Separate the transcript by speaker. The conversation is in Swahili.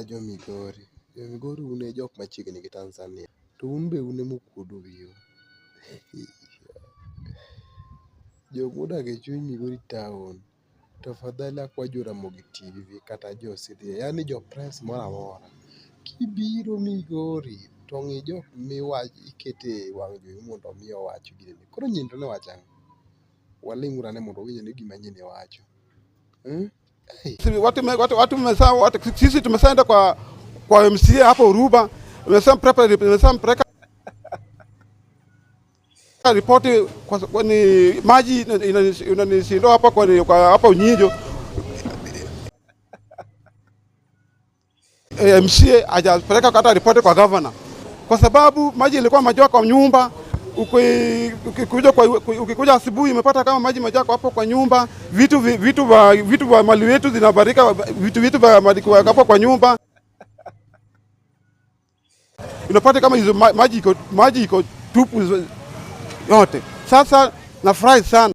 Speaker 1: jo Migori. Jo Migori une jok machiegni gi Tanzania. To un be une mokuodo wiu. Jo modak e chuny Migori town. Tafadhali akwa jo Ramogi TV kata jo Citizen, yani jo press moro amora. Kibiro Migori to ng'i jok ikete wang' jowi mondo mi owach gini. Koro nyinto ne wacho ang'o? Walimuru ane mondo winjo ni gima nyini wacho.
Speaker 2: Sisi tumeshaenda kwa MCA hapo Uruba, tumeshampeleka ripoti kwa ni maji inanishindoa hapa kwa hapa Unyinjo. MCA hajapeleka hata ripoti kwa governor, kwa sababu maji ilikuwa majaa kwa nyumba. Ukikuja asubuhi umepata kama maji majaa hapo kwa nyumba, vitu vya mali wetu zinabarika, vitu vya mali hapo kwa nyumba. Unapata kama hizo maji iko tupu yote. Sasa nafurahi sana.